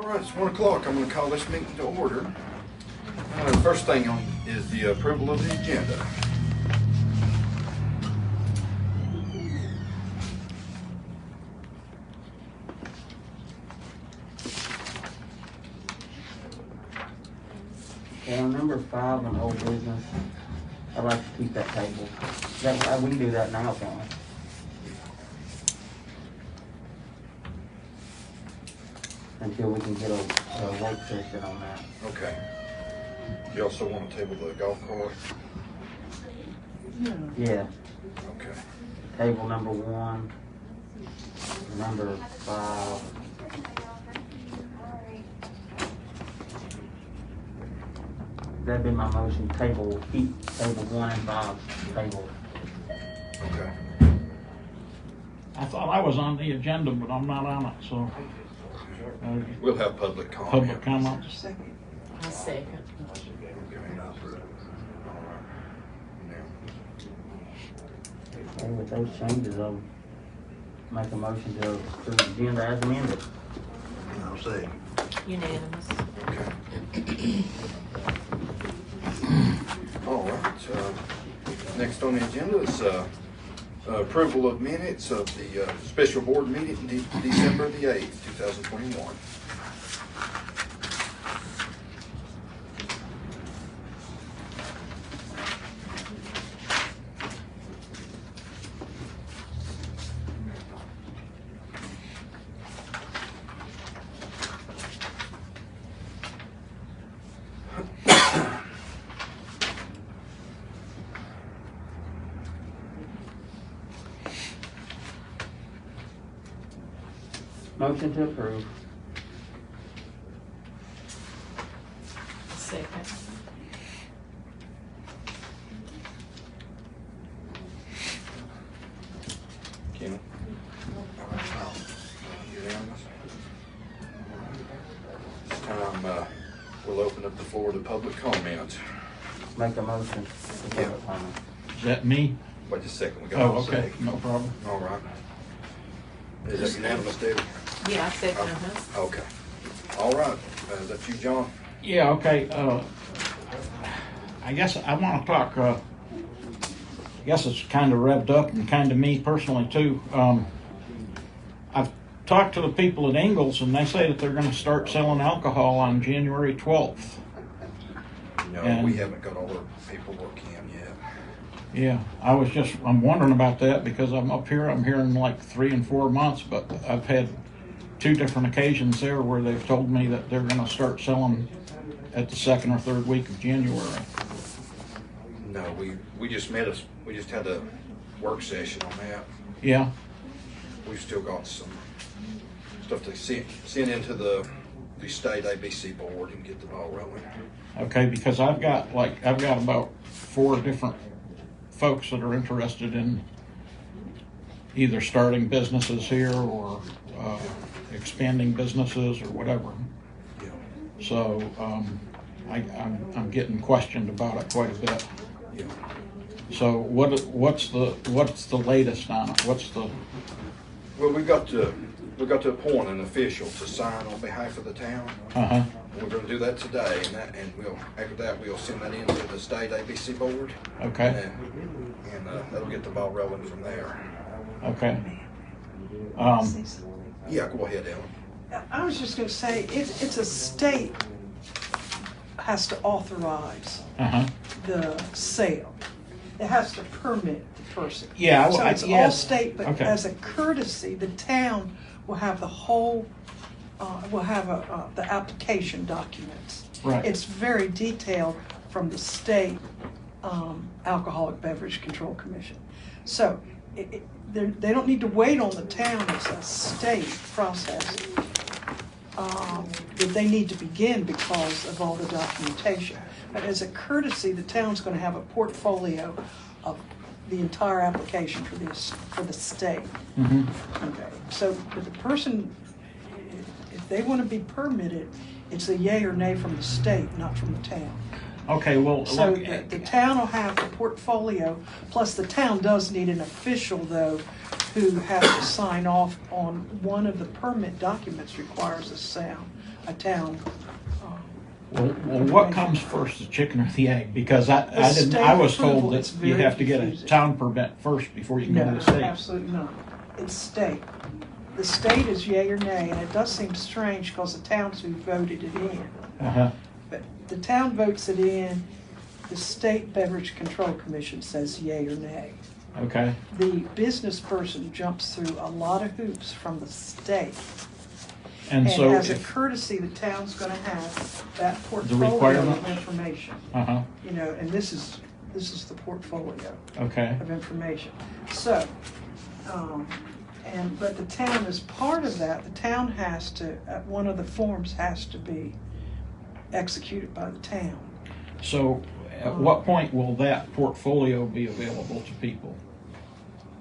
right, it's 1 o'clock. I'm going to call this meeting to order. The first thing is the approval of the agenda. Okay, on number 5 on old business, I'd like to keep that table. We can do that now, can't we? Until we can get a work session on that. Okay. You also want to table the golf cart? Yeah. Okay. Table number 1, number 5. That'd be my motion. Keep table 1 and 5 table. Okay. I thought I was on the agenda, but I'm not on it, so. We'll have public comment. Public comments. I second. And with those changes, I'll make a motion to approve the agenda as amended. I'll say. Unanimous. Okay. All right. Next on the agenda is approval of minutes of the special board meeting December the 8th, 2021. Motion to approve. Second. Kenny? Unanimous? This time we'll open up the floor to public comment. Make a motion. For public comment. Is that me? Wait just a second. We got Oh, to okay, say. no problem. All right. Is that unanimous, David? Yeah, I second. Okay. All right. Is that you, John? Yeah, okay, I guess I want to talk, I guess it's kind of revved up and kind of me personally too. I've talked to the people at Ingalls and they say that they're going to start selling alcohol on January 12th. No, And- we haven't got all our paperwork in yet. Yeah, I'm wondering about that because I'm up here, I'm hearing like 3 and 4 months, but I've had 2 different occasions there where they've told me that they're going to start selling at the 2nd or 3rd week of January. No, we just had a work session on that. Yeah, We've still got some stuff to send into the state ABC board and get the ball rolling. okay, because I've got about 4 different folks that are interested in either starting businesses here or expanding businesses or whatever. Yeah. So I'm getting questioned about it quite a bit. Yeah. So what's the latest on it? Well, we got to appoint an official to sign on behalf of the town. Uh-huh. We're going to do that today, and after that we'll send that into the state ABC board. Okay. And that'll get the ball rolling from there. Okay. Yeah, go ahead, Ellen. I was just going to say, it's a state has to authorize Uh-huh. the sale. It has to permit the person. Yeah, So it's all state, but Okay. as a courtesy, the town will have the whole, the application documents. Right. It's very detailed from the state Alcoholic Beverage Control Commission. So they don't need to wait on the town. It's a state process that they need to begin because of all the documentation. But as a courtesy, the town's going to have a portfolio of the entire application for the state. Mm-hmm. Okay. So, but the person, if they want to be permitted, it's a yay or nay from the state, not from the town. Okay, well, So look, the town will have the portfolio, plus the town does need an official, though, who has to sign off on one of the permit documents requires a town. Well, what comes first, the chicken or the egg? Because I state was told approval, that it's you very have to get a confusing. town permit first before you can go No, to the state. absolutely not. It's state. The state is yea or nay, and it does seem strange because the towns who voted it in. Uh-huh. But the town votes it in, the State Beverage Control Commission says yea or nay. Okay, The business person jumps through a lot of hoops from the state. and And so as a if, courtesy, the town's gonna have that portfolio requirements? of information. uh-huh, You know, and this is the portfolio okay, of information. So, but the town is part of that. The town has to, one of the forms has to be executed by the town. so at what point will that portfolio be available to people?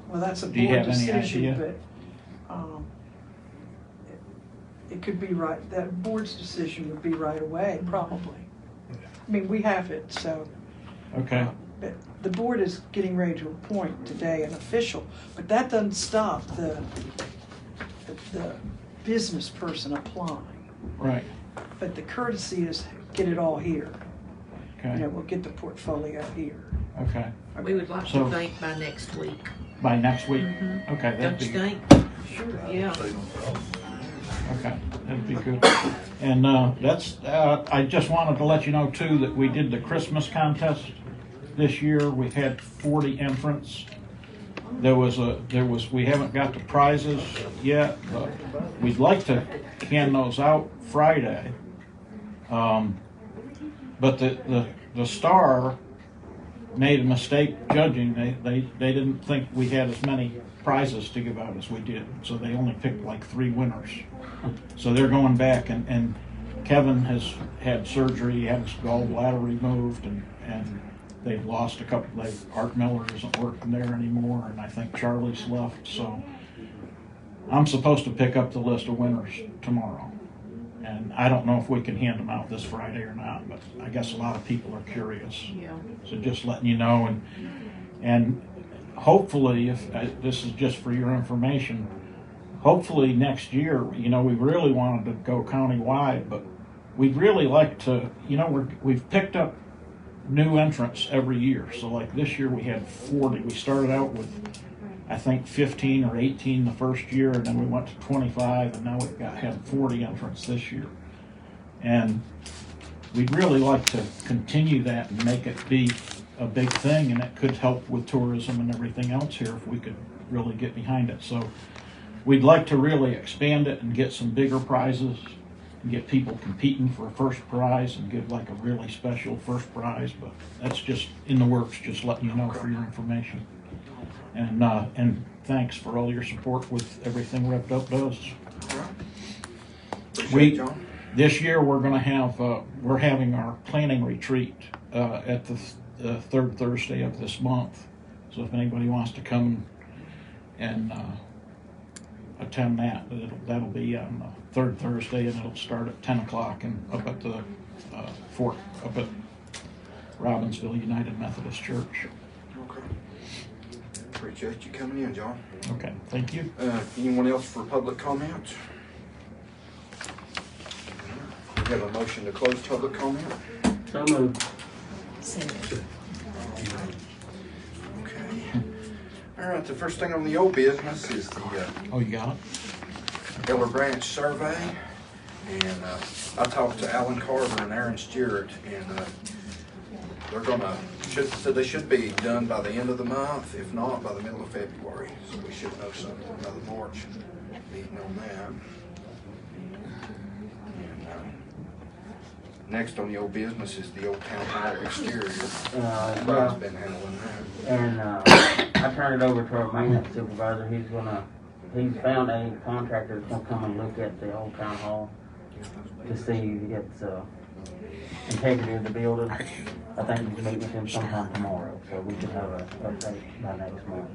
Well, that's a Do you board have any decision, idea? but, it could be right, that board's decision would be right away, probably. I mean, we have it, so. Okay, But the board is getting ready to appoint today an official, but that doesn't stop the business person applying. right, But the courtesy is get it all here. You know, okay, we'll get the portfolio here. okay. We would like So- to think by next week. By next week? Mhm. Okay, that'd Don't be, you think? Sure. Yeah. okay, that'd be good. And, that's, I just wanted to let you know too that we did the Christmas contest this year. We've had 40 entrants. We haven't got the prizes yet, but we'd like to hand those out Friday. But the Star made a mistake judging. They didn't think we had as many prizes to give out as we did, so they only picked like 3 winners. So they're going back, and Kevin has had surgery, he had his gallbladder removed, and they've lost a couple. Art Miller isn't working there anymore, and I think Charlie's left. So I'm supposed to pick up the list of winners tomorrow, and I don't know if we can hand them out this Friday or not. But I guess a lot of people are curious. Yeah. So just letting you know, and hopefully, if this is just for your information, hopefully next year, you know, we really wanted to go countywide, but we'd really like to, you know, we've picked up new entrants every year. So like this year we had 40. We started out with, I think, 15 or 18 the first year, and then we went to 25, and now we've had 40 entrants this year. And we'd really like to continue that and make it be a big thing, and it could help with tourism and everything else here if we could really get behind it. So we'd like to really expand it and get some bigger prizes and get people competing for a first prize and give like a really special first prize, but that's just in the works, just letting you know for your information. And thanks for all your support with everything Revved Up does. Appreciate it, John. This year we're having our planning retreat at the third Thursday of this month. So if anybody wants to come and attend that, that'll be on the third Thursday, and it'll start at 10 o'clock and up at the fort up at Robbinsville United Methodist Church. Okay. Appreciate you coming in, John. Okay, thank you. Anyone else for public comment? We have a motion to close public comment. So moved. Second. Okay. All right, the first thing on the old business is the Oh, you got it? Elder Branch survey. And I talked to Alan Carver and Aaron Stewart, and they should be done by the end of the month, if not by the middle of February. So we should know something by the March meeting on that. And, next on the old business is the old town hall exterior. Brian's Yeah, been handling that. and I turned it over to our maintenance supervisor. He's found a contractor that's gonna come and look at the old town hall to see if it's integrity of the building. I think he's meeting with him sometime tomorrow, so we should have an update by next month.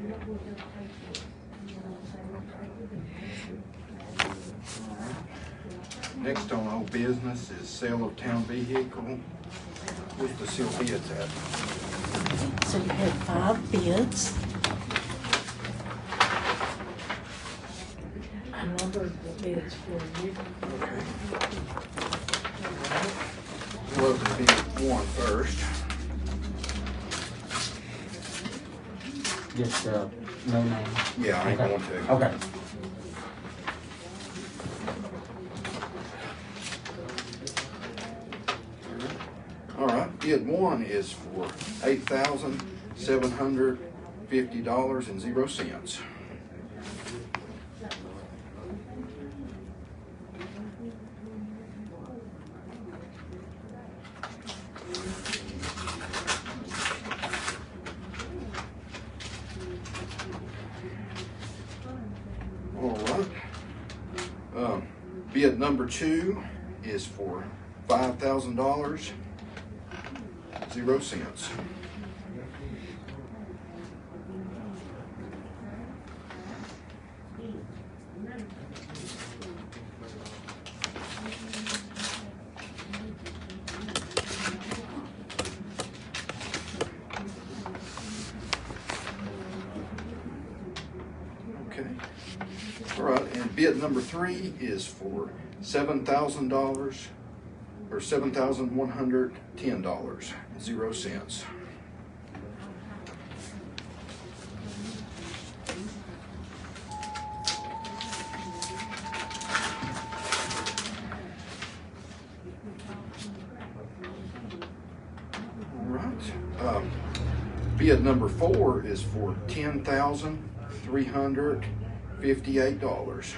Next on old business is sale of town vehicle. Where's the Sylvia at? So you had 5 bids. bids for you. Okay. We'll open bid one first. Just, no name. Yeah, I ain't Okay. going to. Okay. All right, bid one is for $8,750.00. All right. Bid number two is for $5,000, 0 cents. Okay. All right, and bid number three is for $7,000 or $7,110, 0 cents. All right. Bid number four is for $10,358.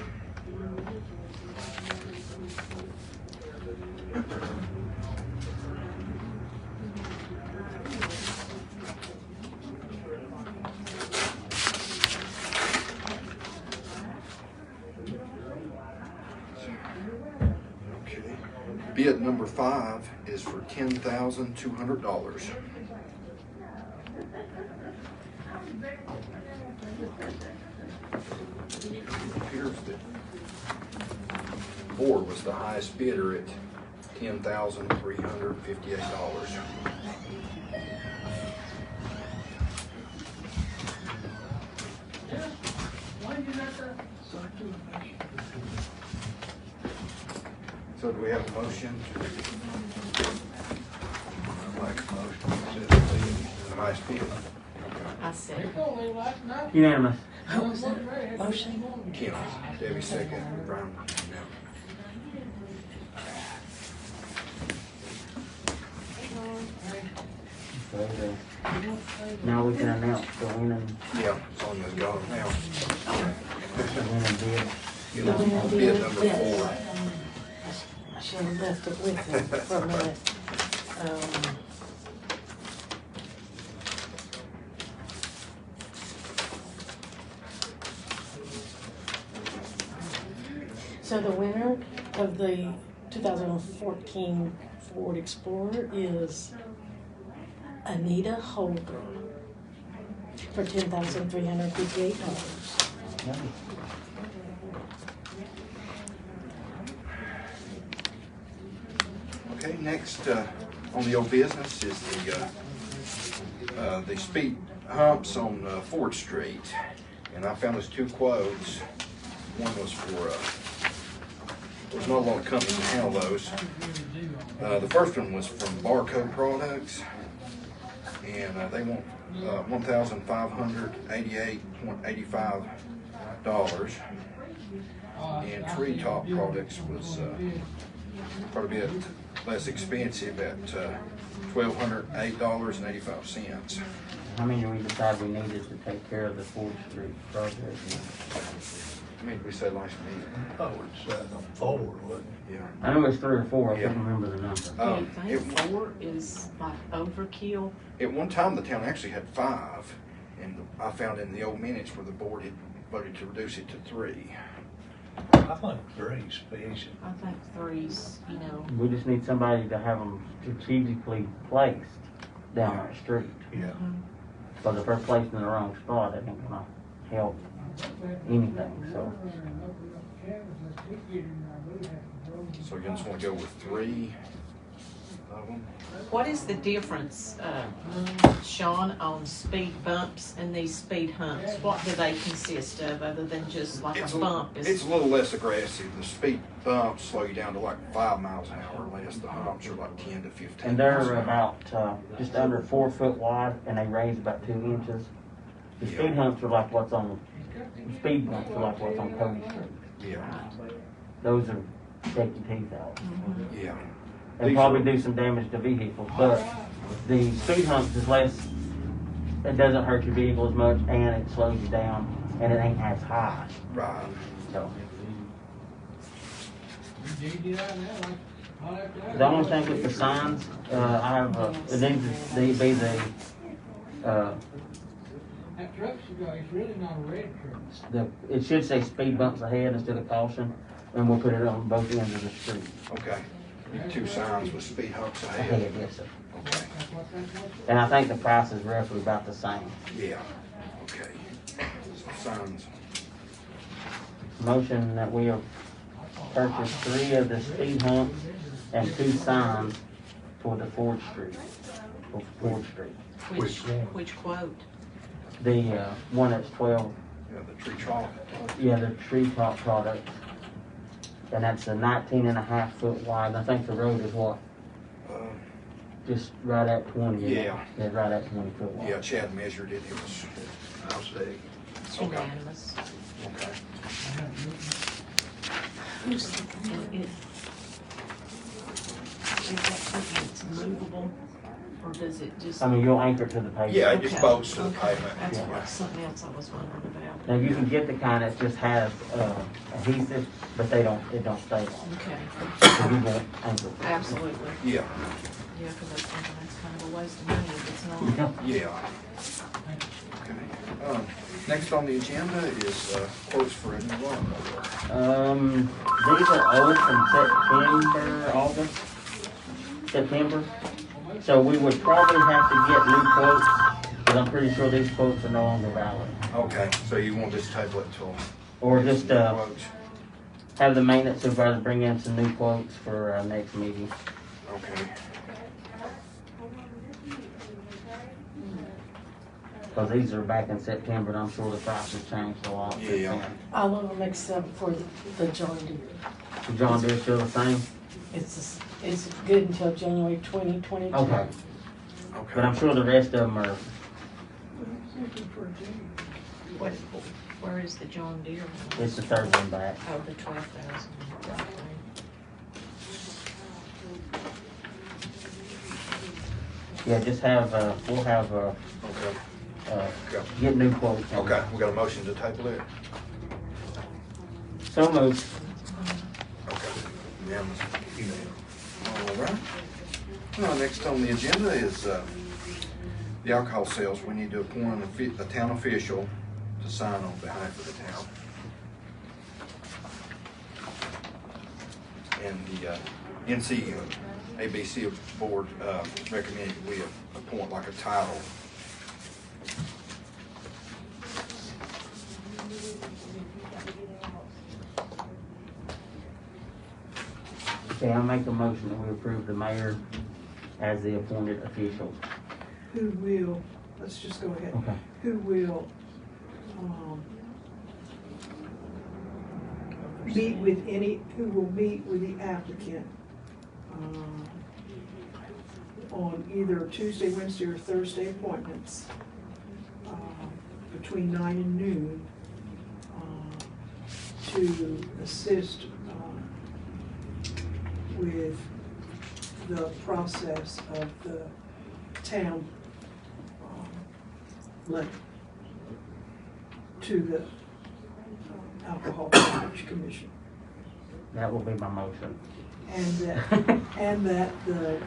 Okay. Bid number five is for $10,200. It appears that four was the highest bidder at $10,358. So do we have a motion? Make a motion. The highest bid. I said, Unanimous. motion. Kim, Debbie second, Brian. Okay. Now we can announce the winning, Yeah, it's on this go now. the winning bid. Bid number four. I should have left it with him for a minute. So the winner of the 2014 Ford Explorer is Anita Holder for $10,358. Okay, next on the old business is the speed humps on Ford Street, and I found us two quotes. One was for there's not a lot of companies that handle those. The first one was from Barcode Products, and they want $1,588.85. And Treetop Products was probably a bit less expensive at $1,208.85. How many we decided we needed to take care of the 4th Street project? I mean, we said last meeting. I would say the forward, wouldn't Yeah. I know it's 3 or 4, I Yeah. couldn't remember the number. You think four is like overkill? At one time, the town actually had 5, and I found in the old minutes where the board had voted to reduce it to 3. I think three's sufficient. I think three's, We just need somebody to have them strategically placed down our street. Yeah. Because if they're placed in the wrong spot, it ain't gonna help anything, so. So you just want to go with 3? of them. What is the difference, Sean, on speed bumps and these speed humps? What do they consist of other than just like a bump? It's a little less aggressive. The speed bumps slow you down to like 5 miles an hour or less. The humps are like 10 to 15 And miles they're an hour. about just under 4 foot wide, and they raise about 2 inches. The Yeah. speed humps are like what's on, speed bumps are like what's on Cody Street. Yeah, Those are take your teeth out. yeah. And These probably are- do some damage to vehicles, but the speed humps is less, it doesn't hurt your vehicle as much, and it slows you down, and it ain't as high, Right. so. The only thing with the signs, I have, it needs to be That truck's it's really not a red truck. it should say speed bumps ahead instead of caution, and we'll put it on both ends of the street. Okay. Need 2 signs with speed humps Ahead, ahead. yes, sir. Okay. And I think the price is roughly about the same. Yeah. Okay. Signs. Motion that we have purchased 3 of the speed humps and 2 signs for the Ford Street, for Ford Street. Which quote? The one that's 12, Yeah, the tree trunk. yeah, the treetop product. And that's a 19.5 foot wide. I think the road is what, Uh, just right at 20. Yeah. Yeah, right at 20 foot wide. yeah, Chad measured it. It was, I'll say. It's Okay. unanimous. okay. Is that something that's movable, or does it just? I mean, you'll anchor it to the pavement. Yeah, it just Okay, bolts to the okay. pavement. That's Yeah. what, something else I was wondering about. Now, you can get the kind that just has adhesive, but it don't stay long. Okay, So you won't anchor it. absolutely. Yeah, Yeah, because I was thinking that's kind of a waste of money if it's not. yeah. Okay. Next on the agenda is quotes for a new lawnmower. These are old from September. So we would probably have to get new quotes, but I'm pretty sure these quotes are no longer valid. Okay, so you want this table it till Or just quotes? have the maintenance supervisor bring in some new quotes for our next meeting. Okay. Because these are back in September, and I'm sure the price has changed a lot. since Yeah. then. I want to make some for the John Deere. The John Deere still the same? It's good until January 2022. Okay. Okay. But I'm sure the rest of them are, Where is the John Deere one? it's the third one back. Oh, the 12,000. Yeah, just have, we'll have, Okay. Okay. get new quotes. on Okay, we got a motion to table it? it. So moved. Okay. Unanimous. All right. Well, next on the agenda is the alcohol sales. We need to appoint a town official to sign on behalf of the town. And the NC ABC board recommended we appoint like a title. Okay, I'll make a motion that we approve the mayor as the appointed official. Who will, let's just go ahead. Okay. Who will, who will meet with the applicant, on either Tuesday, Wednesday, or Thursday appointments, between 9 and noon, to assist, with the process of the town, levy to the Alcohol Beverage Commission. That will be my motion. And that the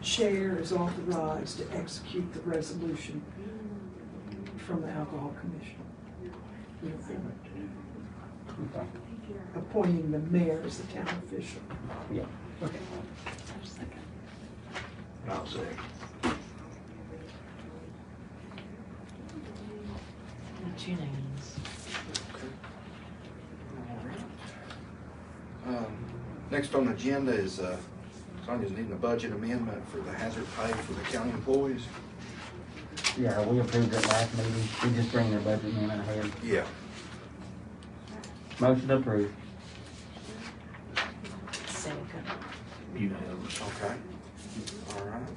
chair is authorized to execute the resolution from the Alcohol Commission. Okay. Appointing the mayor as the town official. Yeah. Okay. I'll say. What's your names? Next on the agenda is Sonia's needing a budget amendment for the hazard pay for the county employees. Yeah, we approved it last meeting. We just bring their budget amendment ahead. Yeah. Motion approved. Second. Unanimous. Okay. All right.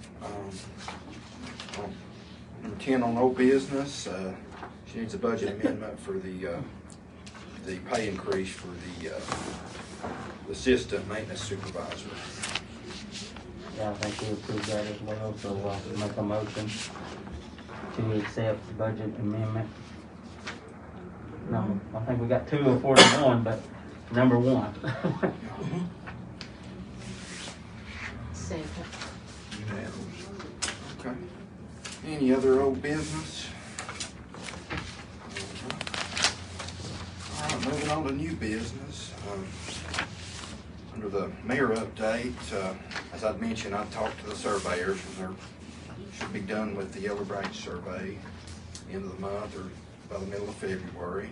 Number 10 on old business, she needs a budget amendment for the pay increase for the assistant maintenance supervisor. Yeah, I think we approved that as well, so I'll make a motion to accept the budget amendment. No, I think we got 2 of 41, but number 1. Second. Unanimous. Okay. Any other old business? All right, moving on to new business. Under the mayor update, as I'd mentioned, I talked to the surveyors, and they're should be done with the Yellow Branch survey end of the month or by the middle of February.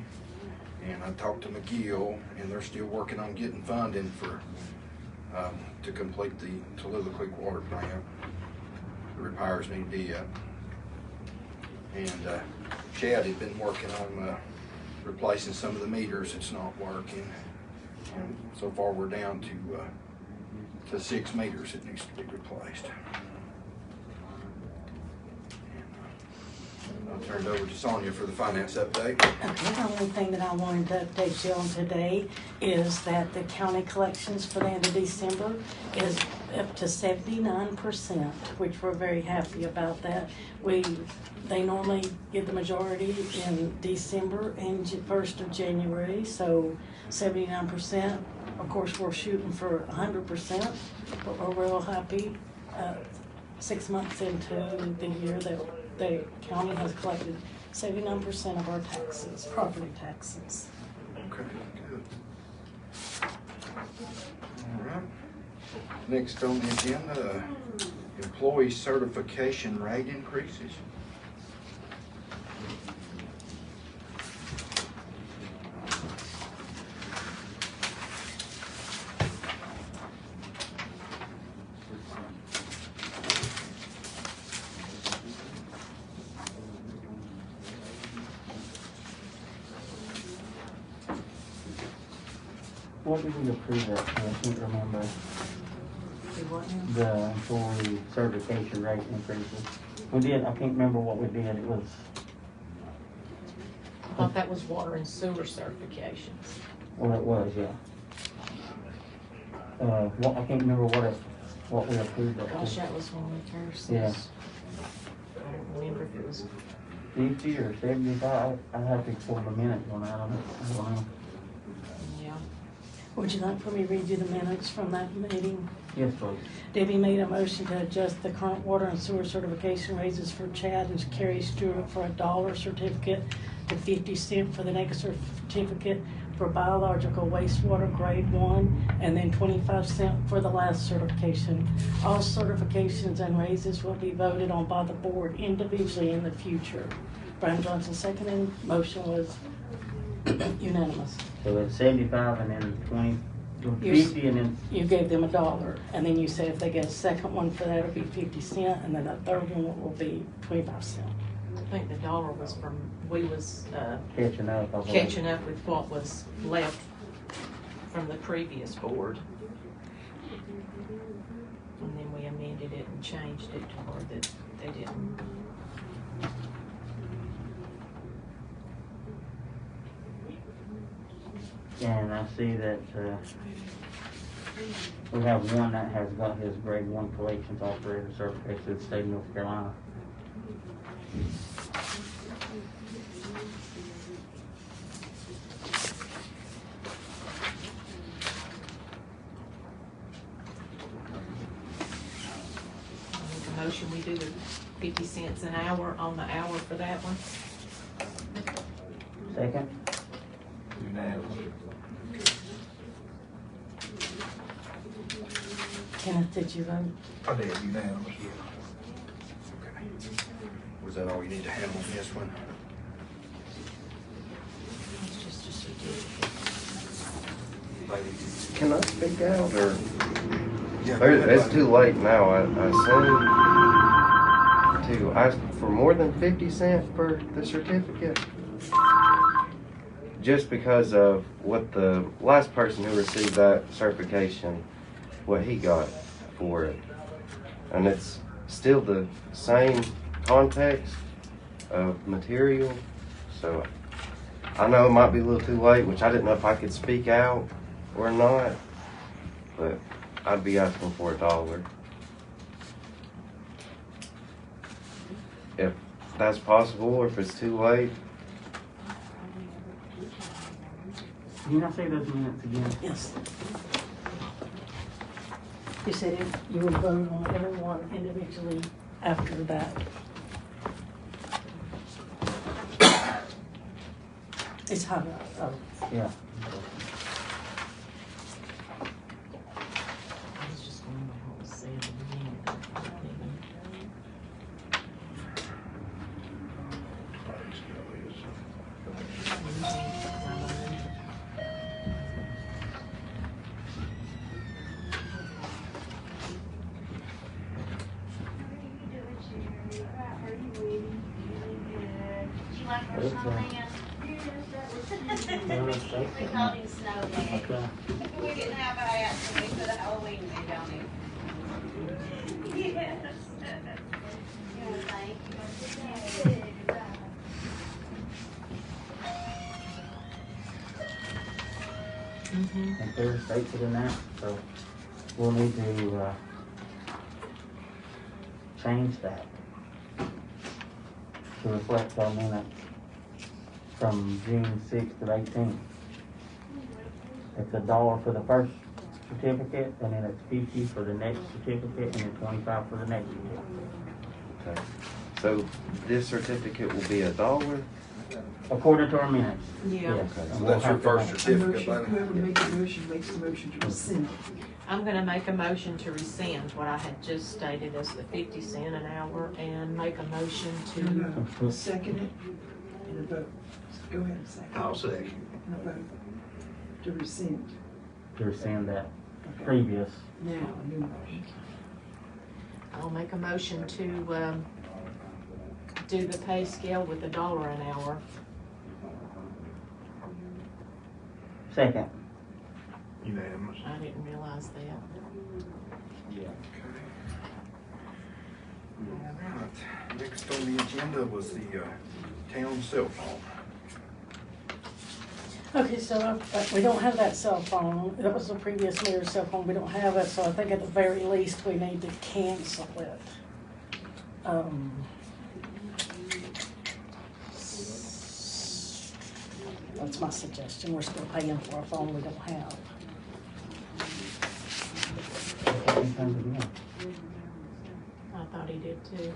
And I talked to McGill, and they're still working on getting funding for to complete the Tallulah Creek water plant. The repairs need to be up. And Chad had been working on replacing some of the meters that's not working. And so far we're down to 6 meters that needs to be replaced. I'll turn it over to Sonia for the finance update. Okay, the only thing that I wanted to update you on today is that the county collections for the end of December is up to 79%, which we're very happy about that. They normally get the majority in December and 1st of January, so 79%. Of course, we're shooting for 100%, but we're real happy. 6 months into the year that the county has collected 79% of our taxes, property taxes. Okay, good. All right. Next on the agenda, employee certification rate increases. What did we approve that? I can't remember. The employee certification rate increases. We did, I can't remember what we did. It was, I thought that was water and sewer certifications. well, it was, yeah. I can't remember what we approved that. Gosh, that was one of the first. Yeah. I don't remember if it was 50 or 75. I have to pull the minutes on that. I don't know. yeah. Would you like for me to read you the minutes from that meeting? Yes, please. Debbie made a motion to adjust the current water and sewer certification raises for Chad and Carrie Stewart for $1 certificate to 50 cents for the next certificate for biological wastewater grade 1, and then 25 cents for the last certification. All certifications and raises will be voted on by the board individually in the future. Brian Johnson seconded. Motion was unanimous. So it's 75 and then 20, 50 and then, You gave them $1, and then you said if they get a second one for that, it'll be 50 cents, and then a third one will be 25 cents. I think the dollar was from, we was catching up. I believe. catching up with what was left from the previous board. And then we amended it and changed it to where that they didn't. And I see that we have one that has got his grade 1 collections operator certification to the state of North Carolina. I make a motion, we do the 50 cents an hour on the hour for that one. Second? Unanimous. Kenneth, did you vote? I did, unanimous. Okay. Was that all you need to have on this one? It's just a certificate. Ladies? Can I speak out or? Yeah, go ahead, It's bud. too late now. I sent to ask for more than 50 cents for the certificate. Just because of what the last person who received that certification, what he got for it. And it's still the same context of material. So I know it might be a little too late, which I didn't know if I could speak out or not, but I'd be asking for $1. If that's possible, or if it's too late. Can I say those minutes again? Yes. You said you would vote on everyone individually after that. It's how to vote. Yeah. I was just going by what was said in the meeting. We called him Snowman. Okay. We didn't have a hat, so we put a Halloween wig on him. Yes. Yeah, thank you. And there states it in that, so we'll need to change that to reflect our minutes from June 6th to 18th. It's $1 for the first certificate, and then it's 50 for the next certificate, and then 25 for the next certificate. Okay. So this certificate will be $1? According to our minutes. Yeah. Yes. So And we'll that's your have to first make- certificate, buddy? Whoever makes the motion makes the motion to rescind. I'm gonna make a motion to rescind what I had just stated as the 50 cent an hour and make a motion to, Second it and a vote. Go ahead and second. I'll second. And a vote to rescind. to rescind that Okay. previous. Now, a new motion. I'll make a motion to, do the pay scale with $1 an hour. Second. Unanimous. I didn't realize that. Alright, next on the agenda was the town cell phone. Okay, so we don't have that cell phone. That was the previous mayor's cell phone. We don't have it, so I think at the very least we need to cancel it. That's my suggestion. We're still paying for a phone we don't have. I thought he did too.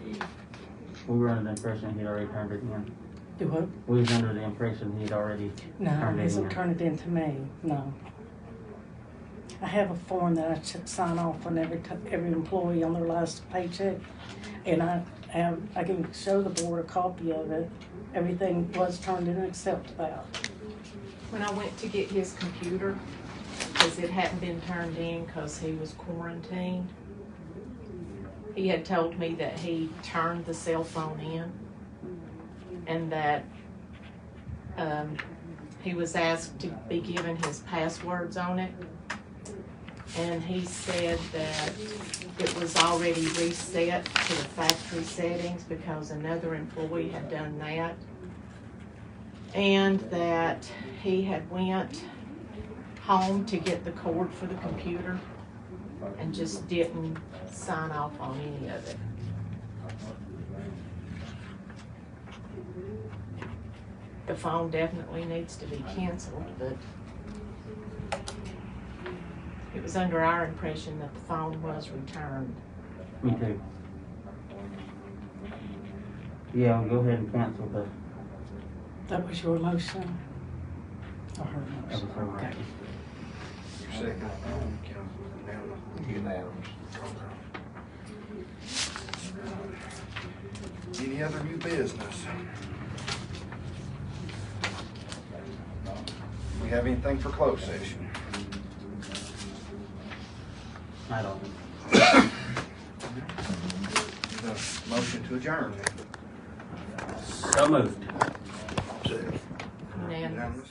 We were under the impression he'd already turned it in. Do what? We was under the impression he'd already No, turned he it hasn't in. turned it in to me, no. I have a form that I should sign off on every employee on their last paycheck. And I can show the board a copy of it. Everything was turned in except that. When I went to get his computer, because it hadn't been turned in because he was quarantined, he had told me that he turned the cell phone in and that he was asked to be given his passwords on it. And he said that it was already reset to the factory settings because another employee had done that. And that he had went home to get the cord for the computer and just didn't sign off on any of it. The phone definitely needs to be canceled, but it was under our impression that the phone was returned. Me too. Yeah, we'll go ahead and cancel the, That was your motion? Or her that was motion? her Okay. motion. Your second, Unanimous. any other new business? We have anything for closed session? Night on. The motion to adjourn. So moved. Second. Unanimous. Unanimous.